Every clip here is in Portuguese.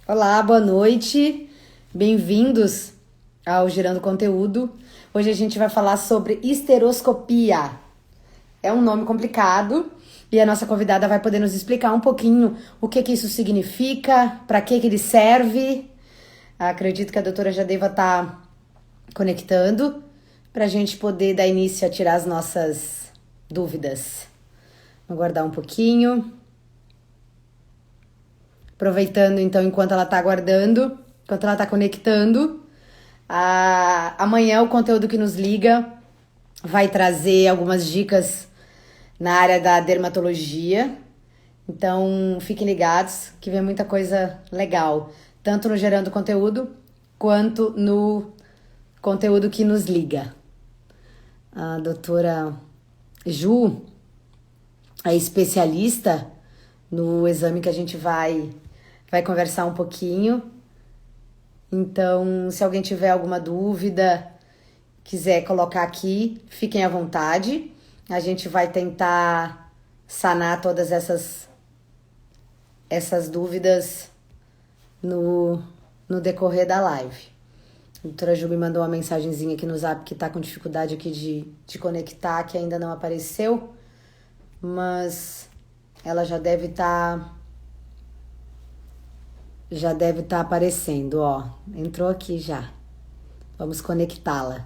Olá, boa noite. Bem-vindos ao Gerando Conteúdo. Hoje a gente vai falar sobre histeroscopia. É um nome complicado e a nossa convidada vai poder nos explicar um pouquinho o que isso significa, para que ele serve. Acredito que a doutora já deva estar conectando para a gente poder dar início a tirar as nossas dúvidas. Vou aguardar um pouquinho. Aproveitando, então, enquanto ela está aguardando, enquanto ela está conectando, amanhã o conteúdo que nos liga vai trazer algumas dicas na área da dermatologia. Então, fiquem ligados que vem muita coisa legal, tanto no Gerando Conteúdo, quanto no conteúdo que nos liga. A doutora Ju é especialista no exame que a gente vai conversar um pouquinho. Então, se alguém tiver alguma dúvida, quiser colocar aqui, fiquem à vontade. A gente vai tentar sanar todas essas dúvidas no decorrer da live. A doutora Ju me mandou uma mensagenzinha aqui no Zap que tá com dificuldade aqui de conectar, que ainda não apareceu, mas ela já deve estar aparecendo, ó. Entrou aqui já. Vamos conectá-la.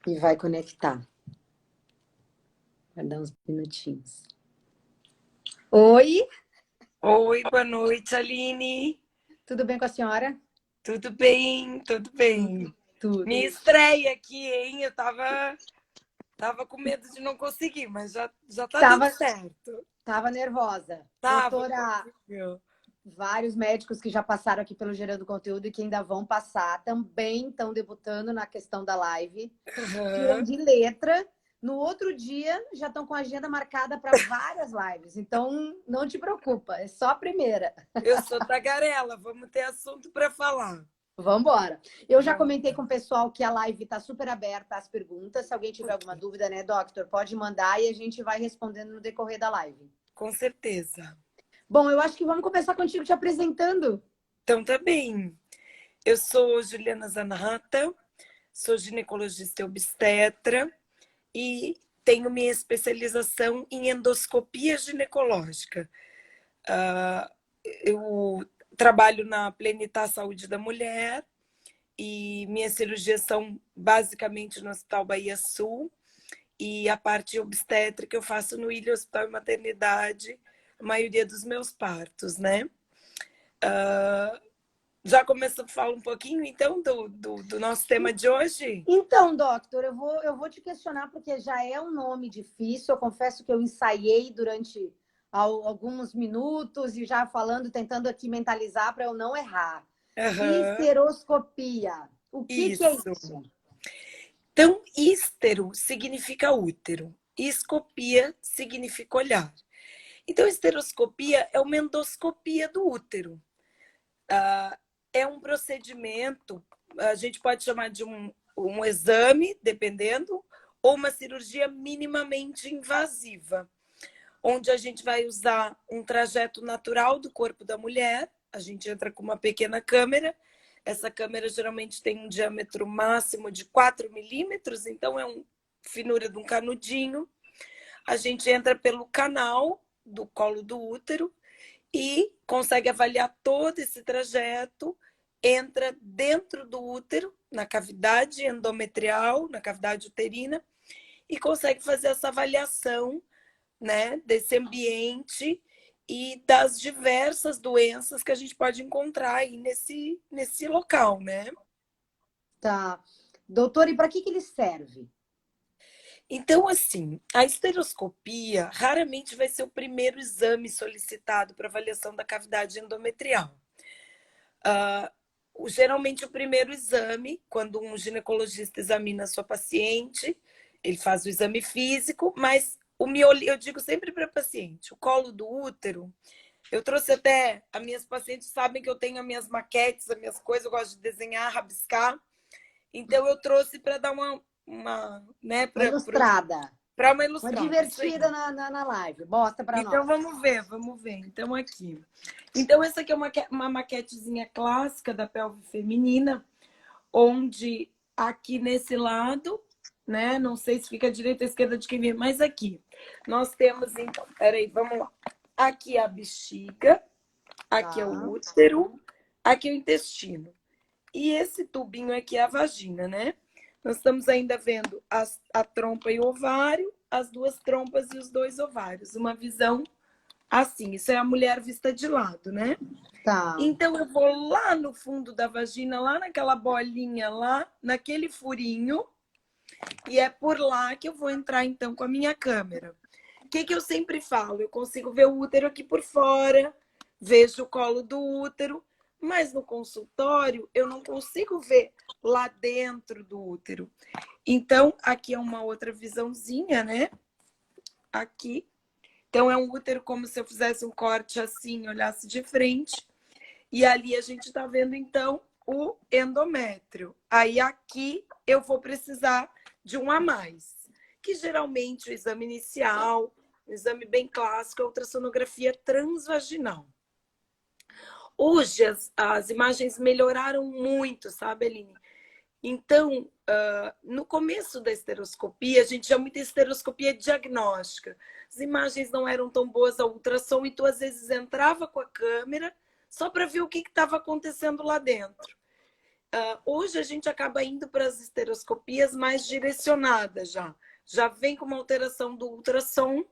E vai conectar. Vai dar uns minutinhos. Oi, Oi, boa noite, Aline. tudo bem com a senhora? Tudo bem, tudo bem. Tudo. Minha estreia aqui, hein? Eu tava com medo de não conseguir, mas já tá dando Tava, certo. tava nervosa. Tava um Doutora, pouquinho. vários médicos que já passaram aqui pelo Gerando Conteúdo e que ainda vão passar também estão debutando na questão da live. Tiram Uhum. de letra. No outro dia, já estão com a agenda marcada para várias lives. Então, não te preocupa, é só a primeira. Eu sou tagarela, vamos ter assunto para falar. Vamos embora. Eu já Vamos. comentei com o pessoal que a live está super aberta às perguntas. Se alguém tiver alguma dúvida, né, Doctor, pode mandar e a gente vai respondendo no decorrer da live. Com certeza. Bom, eu acho que vamos começar contigo te apresentando. Então tá bem. Eu sou Juliana Zanata, sou ginecologista e obstetra e tenho minha especialização em endoscopia ginecológica. Eu trabalho na Plenitar Saúde da Mulher e minhas cirurgias são basicamente no Hospital Bahia Sul e a parte obstétrica eu faço no Ilha Hospital e Maternidade, a maioria dos meus partos, né? Já começou a falar um pouquinho, então, do nosso tema de hoje? Então, Doctor, eu vou te questionar porque já é um nome difícil. Eu confesso que eu ensaiei durante alguns minutos e já falando, tentando aqui mentalizar para eu não errar. Aham, Histeroscopia. O que é isso. isso? Então, ístero significa útero, e escopia significa olhar. Então, esteroscopia é uma endoscopia do útero. É um procedimento, a gente pode chamar de um exame, dependendo, ou uma cirurgia minimamente invasiva, onde a gente vai usar um trajeto natural do corpo da mulher, a gente entra com uma pequena câmera, essa câmera geralmente tem um diâmetro máximo de 4 milímetros, então é uma finura de um canudinho, a gente entra pelo canal do colo do útero e consegue avaliar todo esse trajeto, entra dentro do útero, na cavidade endometrial, na cavidade uterina, e consegue fazer essa avaliação, né, desse ambiente e das diversas doenças que a gente pode encontrar aí nesse local, né? Tá. Doutor, e para que ele serve? Então, assim, a esteroscopia raramente vai ser o primeiro exame solicitado para avaliação da cavidade endometrial. Geralmente, o primeiro exame, quando um ginecologista examina a sua paciente, ele faz o exame físico, mas o miolinho, eu digo sempre para a paciente, o colo do útero, eu trouxe até, as minhas pacientes sabem que eu tenho as minhas maquetes, as minhas coisas, eu gosto de desenhar, rabiscar, então eu trouxe para dar uma né, Uma ilustrada. para uma Uma ilustrada, isso aí. divertida na live. Mostra para Então, nós. vamos ver, vamos ver. Então, aqui. Então, essa aqui é uma maquetezinha clássica da pelve feminina, onde aqui nesse lado, né? Não sei se fica à direita ou à esquerda de quem vê, mas aqui. Nós temos, então, peraí, vamos lá. Aqui é a bexiga, aqui é o útero, aqui é o intestino. E esse tubinho aqui é a vagina, né? Nós estamos ainda vendo a trompa e o ovário, as duas trompas e os dois ovários. Uma visão assim, isso é a mulher vista de lado, né? Tá. Então eu vou lá no fundo da vagina, lá naquela bolinha lá, naquele furinho, e é por lá que eu vou entrar então com a minha câmera. O que eu sempre falo? Eu consigo ver o útero aqui por fora, vejo o colo do útero, mas no consultório eu não consigo ver lá dentro do útero. Então, aqui é uma outra visãozinha, né? Aqui. Então, é um útero como se eu fizesse um corte assim, olhasse de frente. E ali a gente está vendo, então, o endométrio. Aí aqui eu vou precisar de um a mais, que geralmente o exame inicial, um exame bem clássico, é a ultrassonografia transvaginal. Hoje as imagens melhoraram muito, sabe, Aline? Então, no começo da esteroscopia, a gente tinha muita esteroscopia diagnóstica. As imagens não eram tão boas a ultrassom, e tu às vezes entrava com a câmera só para ver o que estava acontecendo lá dentro. Hoje a gente acaba indo para as esteroscopias mais direcionadas já. Já vem com uma alteração do ultrassom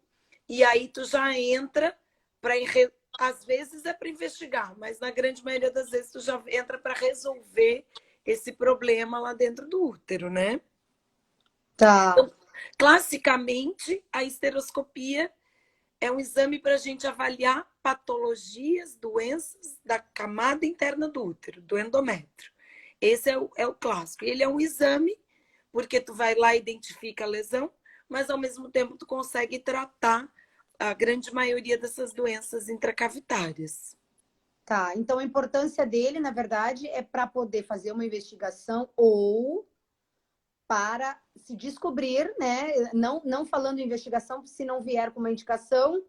e aí tu já entra para... Às vezes é para investigar, mas na grande maioria das vezes tu já entra para resolver esse problema lá dentro do útero, né? Tá. Então, classicamente, a esteroscopia é um exame para a gente avaliar patologias, doenças da camada interna do útero, do endométrio. Esse é o clássico. Ele é um exame, porque tu vai lá e identifica a lesão, mas ao mesmo tempo tu consegue tratar a grande maioria dessas doenças intracavitárias. Tá, então a importância dele, na verdade, é para poder fazer uma investigação ou para se descobrir, né? Não falando em investigação, se não vier com uma indicação,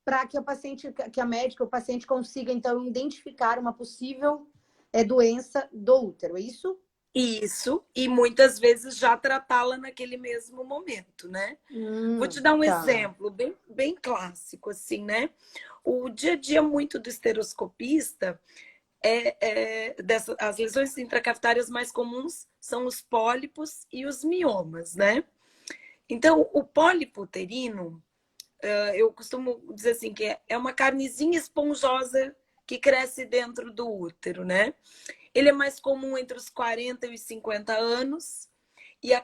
para que o paciente, que a médica, o paciente consiga então identificar uma possível doença do útero, é isso? Isso, e muitas vezes já tratá-la naquele mesmo momento, né? Vou te dar um Tá. exemplo bem clássico, assim, né? O dia a dia muito do esteroscopista as lesões intracavitárias mais comuns são os pólipos e os miomas, né? Então, o pólipo uterino, eu costumo dizer assim, que é uma carnezinha esponjosa que cresce dentro do útero, né? Ele é mais comum entre os 40 e os 50 anos, e a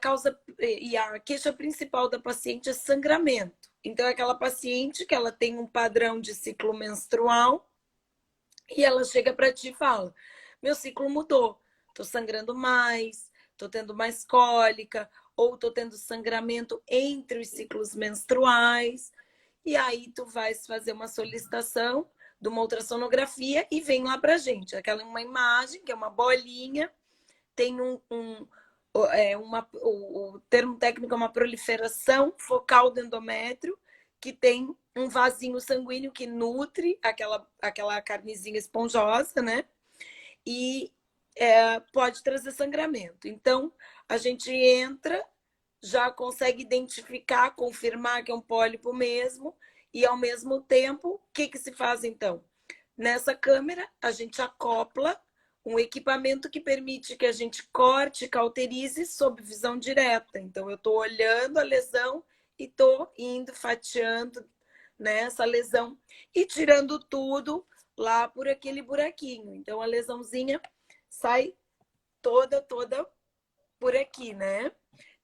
queixa principal da paciente é sangramento. Então, é aquela paciente que ela tem um padrão de ciclo menstrual e ela chega para ti e fala: meu ciclo mudou, tô sangrando mais, tô tendo mais cólica, ou tô tendo sangramento entre os ciclos menstruais. E aí tu vais fazer uma solicitação de uma ultrassonografia e vem lá pra gente. Aquela uma imagem, que é uma bolinha, tem o termo técnico é uma proliferação focal do endométrio, que tem um vasinho sanguíneo que nutre aquela carnezinha esponjosa, né? E pode trazer sangramento. Então, a gente entra, já consegue identificar, confirmar que é um pólipo mesmo, e ao mesmo tempo, o que se faz então? Nessa câmera, a gente acopla um equipamento que permite que a gente corte, cauterize sob visão direta. Então, eu estou olhando a lesão e estou indo fatiando, né, essa lesão e tirando tudo lá por aquele buraquinho. Então, a lesãozinha sai toda por aqui, né?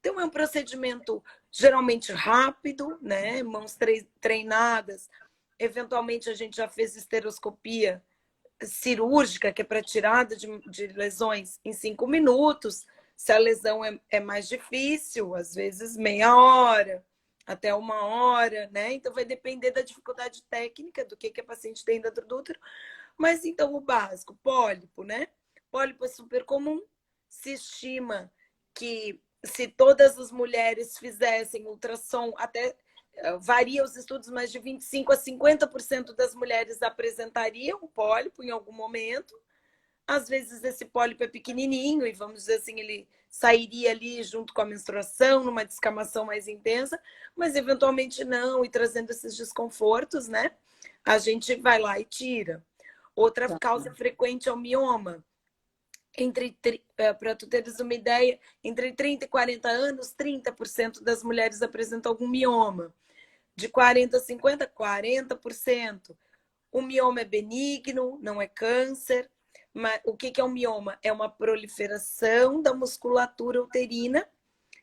Então, é um procedimento geralmente rápido, né? Mãos treinadas. Eventualmente, a gente já fez esteroscopia cirúrgica, que é para tirada de lesões em 5 minutos. Se a lesão é mais difícil, às vezes meia hora, até uma hora, né? Então vai depender da dificuldade técnica, do que a paciente tem dentro do útero. Mas então o básico, pólipo, né? Pólipo é super comum, se estima que se todas as mulheres fizessem ultrassom, até varia os estudos, mas de 25% a 50% das mulheres apresentariam o pólipo em algum momento. Às vezes esse pólipo é pequenininho e, vamos dizer assim, ele sairia ali junto com a menstruação, numa descamação mais intensa, mas eventualmente não, e trazendo esses desconfortos, né? A gente vai lá e tira. Outra Tá. causa frequente é o mioma. Para tu teres uma ideia, entre 30 e 40 anos, 30% das mulheres apresentam algum mioma. De 40 a 50, 40%. O mioma é benigno, não é câncer. Mas o que é um mioma? É uma proliferação da musculatura uterina.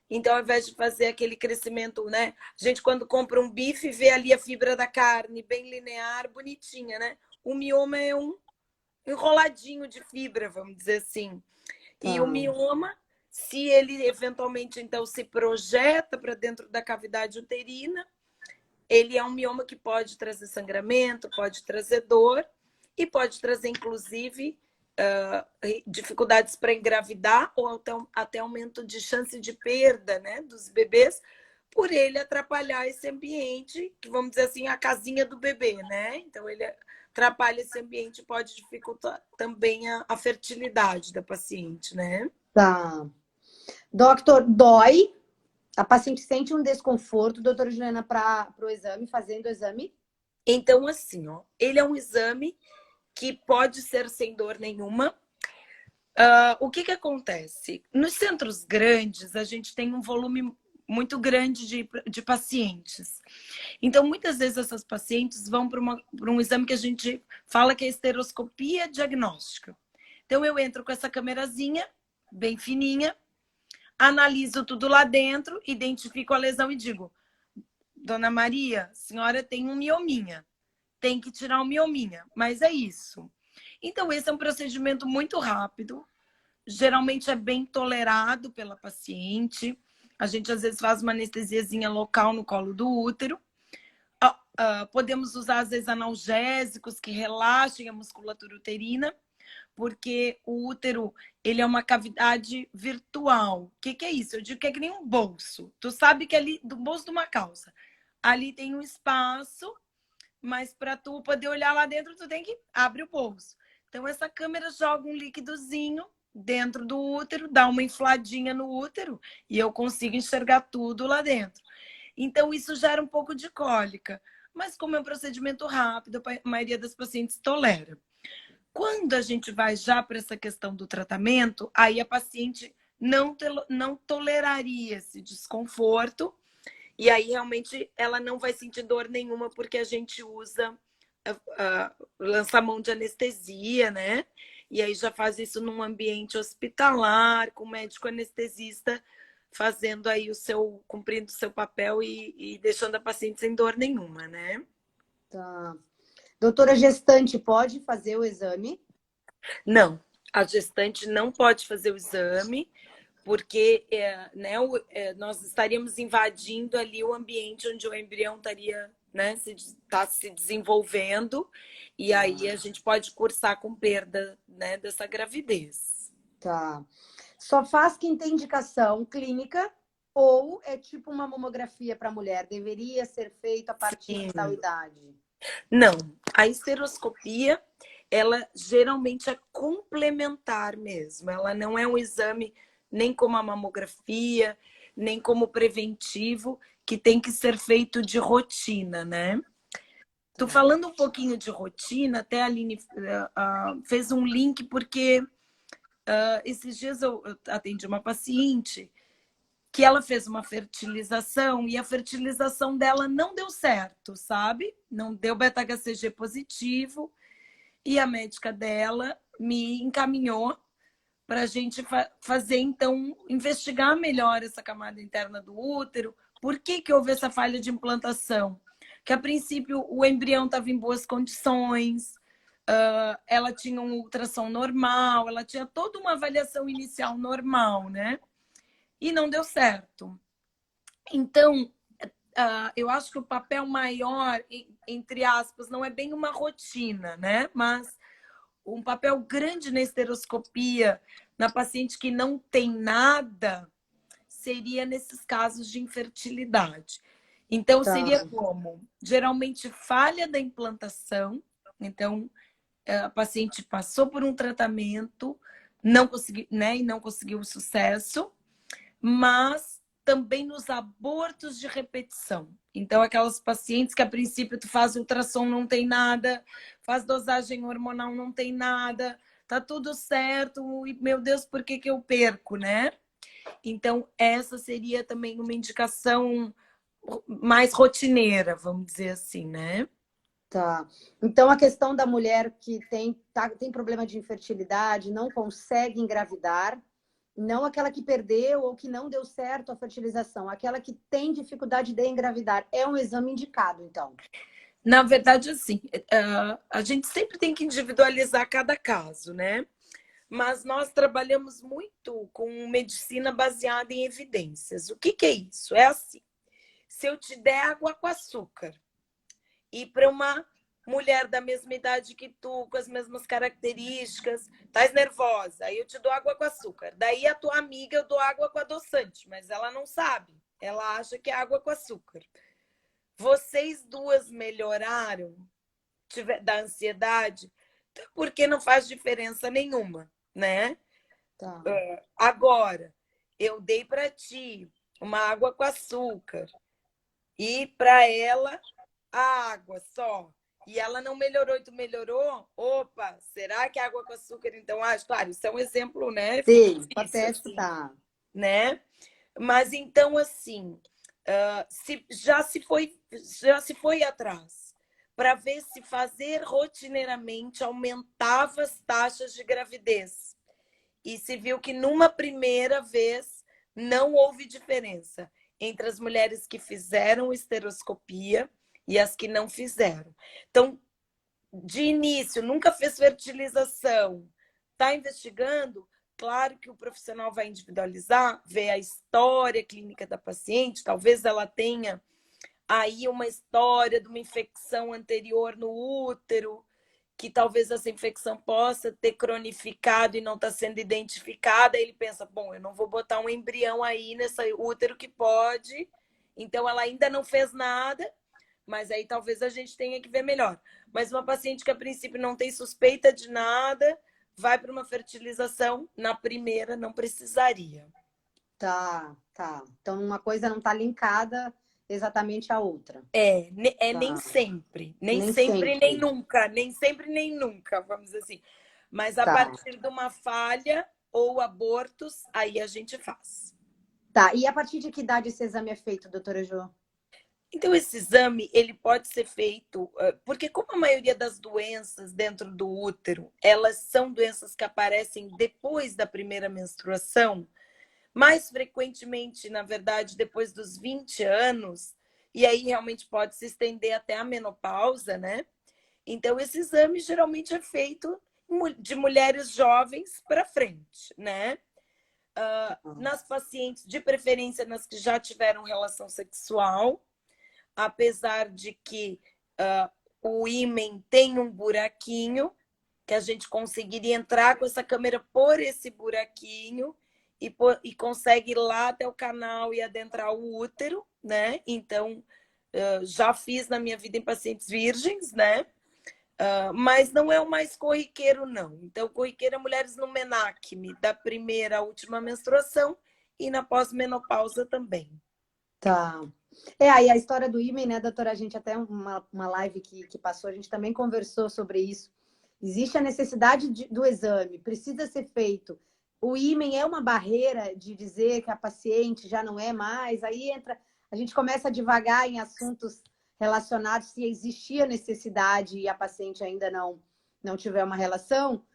Então, ao invés de fazer aquele crescimento, né? A gente, quando compra um bife, vê ali a fibra da carne bem linear, bonitinha, né? O mioma é um enroladinho de fibra, vamos dizer assim. E o Tá. mioma, se ele eventualmente então se projeta para dentro da cavidade uterina, ele é um mioma que pode trazer sangramento, pode trazer dor e pode trazer, inclusive, dificuldades para engravidar ou até aumento de chance de perda, né, dos bebês, por ele atrapalhar esse ambiente, que vamos dizer assim, a casinha do bebê, né? Então ele atrapalha esse ambiente e pode dificultar também a fertilidade da paciente, né? Tá. Doctor, dói? A paciente sente um desconforto, doutora Juliana, para o exame, fazendo o exame? Então, assim, ó, ele é um exame que pode ser sem dor nenhuma. O que acontece? Nos centros grandes, a gente tem um volume muito grande de pacientes. Então, muitas vezes, essas pacientes vão para um exame que a gente fala que é esteroscopia diagnóstica. Então, eu entro com essa câmerazinha, bem fininha, analiso tudo lá dentro, identifico a lesão e digo: Dona Maria, a senhora tem um miominha, tem que tirar um miominha, mas é isso. Então, esse é um procedimento muito rápido, geralmente é bem tolerado pela paciente. A gente às vezes faz uma anestesiazinha local no colo do útero. Podemos usar às vezes analgésicos que relaxem a musculatura uterina, porque o útero ele é uma cavidade virtual. O que é isso? Eu digo que é que nem um bolso. Tu sabe que ali, do bolso de uma calça, ali tem um espaço, mas para tu poder olhar lá dentro, tu tem que abrir o bolso. Então, essa câmera joga um líquidozinho dentro do útero, dá uma infladinha no útero e eu consigo enxergar tudo lá dentro. Então, isso gera um pouco de cólica. Mas como é um procedimento rápido, a maioria das pacientes tolera. Quando a gente vai já para essa questão do tratamento, aí a paciente não toleraria esse desconforto e aí realmente ela não vai sentir dor nenhuma porque a gente usa lança mão de anestesia, né? E aí já faz isso num ambiente hospitalar, com médico anestesista fazendo aí cumprindo o seu papel e deixando a paciente sem dor nenhuma, né? Tá. Doutora gestante pode fazer o exame? Não, a gestante não pode fazer o exame, porque né, nós estaríamos invadindo ali o ambiente onde o embrião estaria, né, se desenvolvendo, e aí a gente pode cursar com perda, né, dessa gravidez. Tá. Só faz quem tem indicação clínica ou é tipo uma mamografia para mulher? Deveria ser feito a partir de tal Sim. idade? Não, a esteroscopia, ela geralmente é complementar mesmo. Ela não é um exame nem como a mamografia, nem como preventivo, que tem que ser feito de rotina, né? Tô falando um pouquinho de rotina, até a Aline fez um link, porque esses dias eu atendi uma paciente que ela fez uma fertilização e a fertilização dela não deu certo, sabe? Não deu beta-HCG positivo e a médica dela me encaminhou para a gente fazer, então, investigar melhor essa camada interna do útero. Por que houve essa falha de implantação? Que a princípio o embrião estava em boas condições, ela tinha um ultrassom normal, ela tinha toda uma avaliação inicial normal, né? E não deu certo. Então, eu acho que o papel maior, entre aspas, não é bem uma rotina, né? Mas um papel grande na esteroscopia, na paciente que não tem nada, seria nesses casos de infertilidade. Então, Tá. seria como? Geralmente, falha da implantação. Então, a paciente passou por um tratamento, não conseguiu, né, e não conseguiu sucesso, mas também nos abortos de repetição. Então, aquelas pacientes que a princípio tu faz ultrassom, não tem nada, faz dosagem hormonal, não tem nada, tá tudo certo, e meu Deus, por que que eu perco, né? Então, essa seria também uma indicação mais rotineira, vamos dizer assim, né? Tá. Então, a questão da mulher que tem problema de infertilidade, não consegue engravidar, não aquela que perdeu ou que não deu certo a fertilização, aquela que tem dificuldade de engravidar, é um exame indicado, então. Na verdade, assim, a gente sempre tem que individualizar cada caso, né? Mas nós trabalhamos muito com medicina baseada em evidências. O que que é isso? É assim, se eu te der água com açúcar e para uma mulher da mesma idade que tu, com as mesmas características, estás nervosa, aí eu te dou água com açúcar. Daí a tua amiga eu dou água com adoçante, mas ela não sabe. Ela acha que é água com açúcar. Vocês duas melhoraram da ansiedade, porque não faz diferença nenhuma, né? Tá. Agora, eu dei para ti uma água com açúcar e para ela a água só. E ela não melhorou e tu melhorou? Opa, será que a água com açúcar então age? Claro, isso é um exemplo, né? Sim, Fictício, hipotético, assim, tá. né? Mas então, assim, já se foi atrás para ver se fazer rotineiramente aumentava as taxas de gravidez. E se viu que numa primeira vez não houve diferença entre as mulheres que fizeram esteroscopia e as que não fizeram. Então, de início, nunca fez fertilização, está investigando, claro que o profissional vai individualizar, ver a história clínica da paciente, talvez ela tenha aí uma história de uma infecção anterior no útero, que talvez essa infecção possa ter cronificado e não está sendo identificada. Aí ele pensa, bom, eu não vou botar um embrião aí nesse útero que pode, então ela ainda não fez nada, mas aí talvez a gente tenha que ver melhor. Mas uma paciente que a princípio não tem suspeita de nada, vai para uma fertilização, na primeira não precisaria. Tá, tá. Então, uma coisa não tá linkada exatamente à outra. Nem Tá. sempre, nem Nem sempre, nem sempre. nunca, nem sempre, nem nunca, vamos dizer assim. Mas a Tá. partir de uma falha ou abortos, aí a gente faz. Tá. E a partir de que idade esse exame é feito, doutora Jo? Então, esse exame, ele pode ser feito, porque como a maioria das doenças dentro do útero, elas são doenças que aparecem depois da primeira menstruação, mais frequentemente, na verdade, depois dos 20 anos, e aí realmente pode se estender até a menopausa, né? Então, esse exame geralmente é feito de mulheres jovens para frente, né? Nas pacientes, de preferência nas que já tiveram relação sexual, apesar de que o ímen tem um buraquinho, que a gente conseguiria entrar com essa câmera por esse buraquinho e consegue ir lá até o canal e adentrar o útero, né? Então, já fiz na minha vida em pacientes virgens, né? Mas não é o mais corriqueiro, não. Então, corriqueiro é mulheres no menacme, da primeira à última menstruação e na pós-menopausa também. Tá. Aí a história do ímen, né, doutora? A gente até uma live que passou, a gente também conversou sobre isso. Existe a necessidade do exame, precisa ser feito. O ímen é uma barreira de dizer que a paciente já não é mais, aí entra, a gente começa a divagar em assuntos relacionados se existia necessidade e a paciente ainda não tiver uma relação.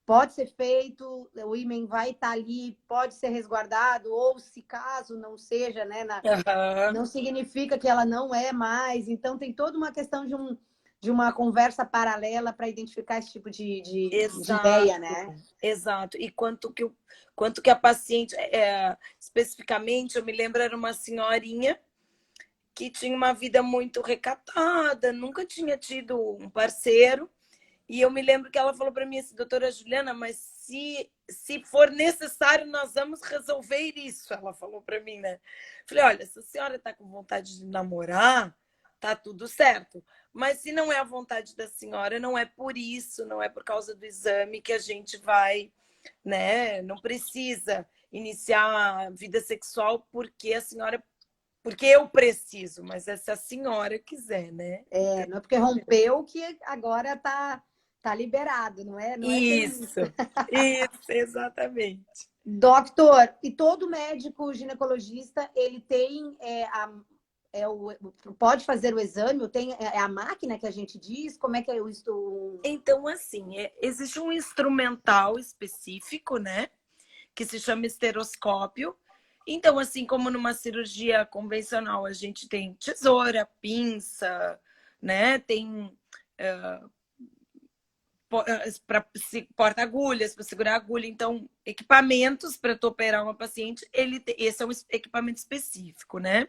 Pode ser feito, o ímen vai estar ali, pode ser resguardado, ou se caso não seja, né, Uhum. não significa que ela não é mais. Então, tem toda uma questão de uma conversa paralela para identificar esse tipo de ideia, Exato, né? exato. E quanto que a paciente, especificamente, eu me lembro, era uma senhorinha que tinha uma vida muito recatada, nunca tinha tido um parceiro, E eu me lembro que ela falou para mim assim, doutora Juliana, mas se for necessário, nós vamos resolver isso. Ela falou para mim, né? Falei, olha, se a senhora está com vontade de namorar, tá tudo certo. Mas se não é a vontade da senhora, não é por isso, não é por causa do exame que a gente vai, né? Não precisa iniciar a vida sexual porque eu preciso, mas é se a senhora quiser, né? Não é porque rompeu que agora tá liberado, não é? Não é bem isso. Isso, exatamente. Doutor, e todo médico ginecologista, ele tem pode fazer o exame? É a máquina que a gente diz? Como é que eu estou? Então, assim, existe um instrumental específico, né? Que se chama esteroscópio. Então, assim como numa cirurgia convencional, a gente tem tesoura, pinça, né? Tem porta-agulhas para segurar a agulha. Então, equipamentos para tu operar uma paciente, esse é um equipamento específico, né?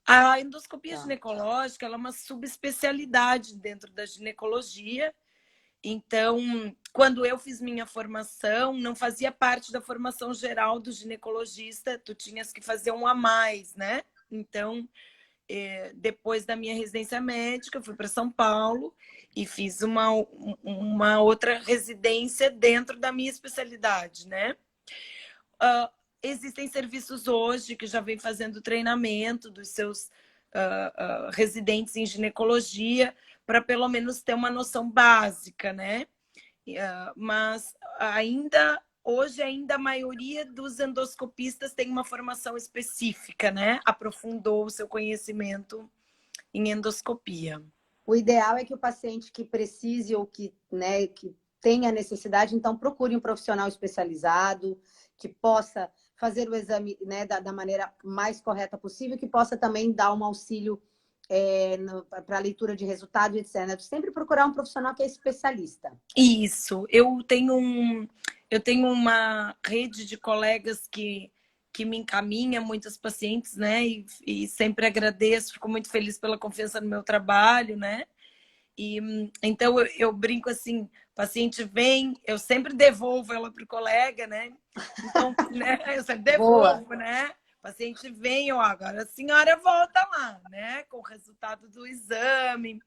A endoscopia ginecológica ela é uma subespecialidade dentro da ginecologia. Então, quando eu fiz minha formação, não fazia parte da formação geral do ginecologista, tu tinhas que fazer um a mais, né? Então, depois da minha residência médica, eu fui para São Paulo e fiz uma outra residência dentro da minha especialidade, né? Existem serviços hoje que já vêm fazendo treinamento dos seus residentes em ginecologia para pelo menos ter uma noção básica, né? Mas hoje ainda a maioria dos endoscopistas tem uma formação específica, né? Aprofundou o seu conhecimento em endoscopia. O ideal é que o paciente que precise ou que tenha necessidade, então procure um profissional especializado que possa fazer o exame, né, da maneira mais correta possível, que possa também dar um auxílio para a leitura de resultado, etc. Sempre procurar um profissional que é especialista. Isso. Eu tenho uma rede de colegas que me encaminha muitos pacientes, né? E sempre agradeço, fico muito feliz pela confiança no meu trabalho, né? E então eu brinco assim, o paciente vem, eu sempre devolvo ela para o colega, né? Então, né, eu sempre devolvo, Boa. né? O paciente vem, ó, agora a senhora volta lá, né? Com o resultado do exame.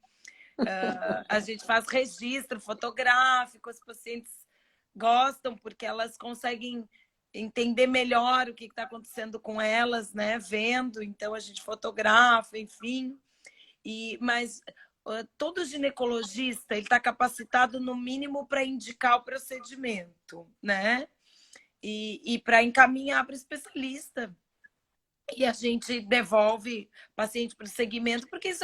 A gente faz registro fotográfico, os pacientes gostam porque elas conseguem entender melhor o que está acontecendo com elas, né? Vendo, então a gente fotografa, enfim. Mas todo ginecologista ele está capacitado no mínimo para indicar o procedimento, né? E para encaminhar para o especialista. E a gente devolve o paciente para o segmento, porque isso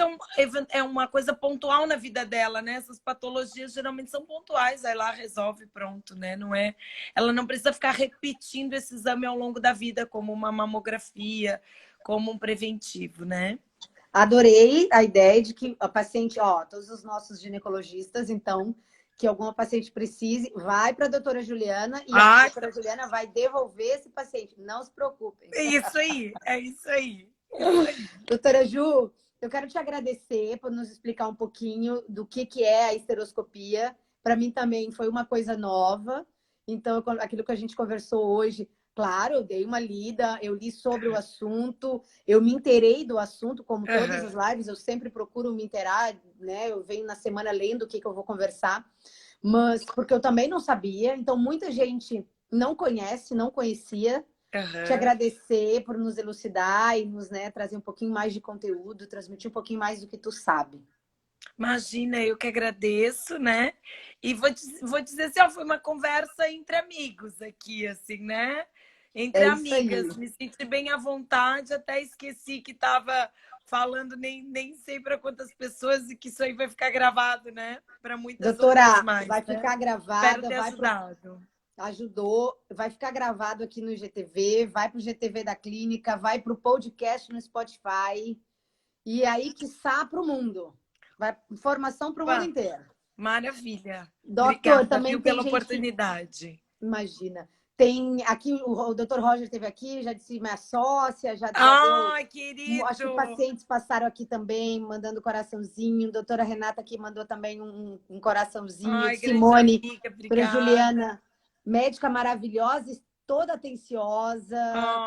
é uma coisa pontual na vida dela, né? Essas patologias geralmente são pontuais, aí lá resolve, pronto, né? Não é, ela não precisa ficar repetindo esse exame ao longo da vida, como uma mamografia, como um preventivo, né? Adorei a ideia de que a paciente, todos os nossos ginecologistas, então, que alguma paciente precise, vai para a doutora Juliana e a doutora Juliana vai devolver esse paciente. Não se preocupem. É isso aí, é isso aí. Doutora Ju, eu quero te agradecer por nos explicar um pouquinho do que é a esteroscopia. Para mim também foi uma coisa nova. Então, aquilo que a gente conversou hoje, claro, eu dei uma lida, eu li sobre o assunto, eu me inteirei do assunto, como todas as lives, eu sempre procuro me inteirar, né? Eu venho na semana lendo o que eu vou conversar, mas porque eu também não sabia, então muita gente não conhece, não conhecia. Te agradecer por nos elucidar e nos trazer um pouquinho mais de conteúdo, transmitir um pouquinho mais do que tu sabe. Imagina, eu que agradeço, né? E vou dizer assim, ó, foi uma conversa entre amigos aqui, assim, né? Entre amigas, me senti bem à vontade, até esqueci que estava falando nem sei para quantas pessoas e que isso aí vai ficar gravado, né? Para muitas outras mais. Vai ficar gravado, Espero ter ajudado. Ajudou, vai ficar gravado aqui no GTV, vai para o GTV da clínica, vai para o podcast no Spotify e aí, quiçá, para o mundo. Vai informação para o mundo inteiro. Maravilha. Doutor, obrigada, também tem pela gente... oportunidade. Imagina. Tem aqui, o Dr. Roger esteve aqui, já disse minha sócia, já deu. Ai, Acho que querido! pacientes passaram aqui também, mandando coraçãozinho. Doutora Renata aqui mandou também um coraçãozinho. Ai, grande Simone, amiga, doutora obrigada. Juliana, médica maravilhosa, toda atenciosa.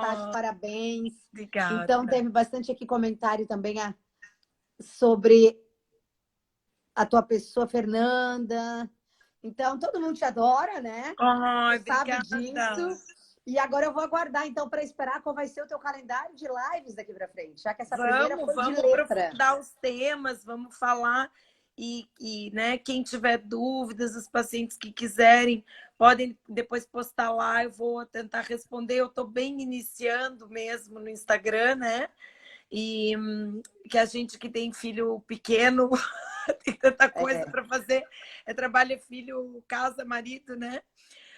Tati, Oh, parabéns. Então, obrigada. teve bastante aqui comentário também sobre a tua pessoa, Fernanda. Então, todo mundo te adora, né? Tu Ai, sabe obrigada. disso. E agora eu vou aguardar, então, para esperar qual vai ser o teu calendário de lives daqui para frente, já que essa primeira Vamos, foi de vamos letra. aprofundar os temas, vamos falar né, quem tiver dúvidas, os pacientes que quiserem, podem depois postar lá, eu vou tentar responder. Eu estou bem iniciando mesmo no Instagram, né? E que a gente que tem filho pequeno tem tanta coisa para fazer. É trabalho, é filho, casa, marido, né?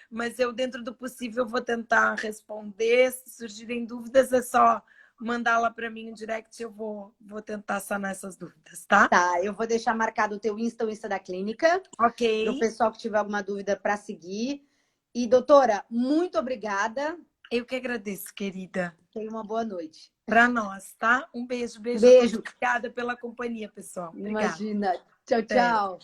Mas eu, dentro do possível, vou tentar responder. Se surgirem dúvidas, é só mandar lá para mim no direct, eu vou tentar sanar essas dúvidas, tá? Tá, eu vou deixar marcado o Insta da clínica, para o Ok. pessoal que tiver alguma dúvida para seguir. E, doutora, muito obrigada. Eu que agradeço, querida. Tenha uma boa noite. Para nós, tá? Um beijo, beijo a todos. Beijo. Obrigada pela companhia, pessoal. Obrigada. Imagina. Tchau, Até. tchau.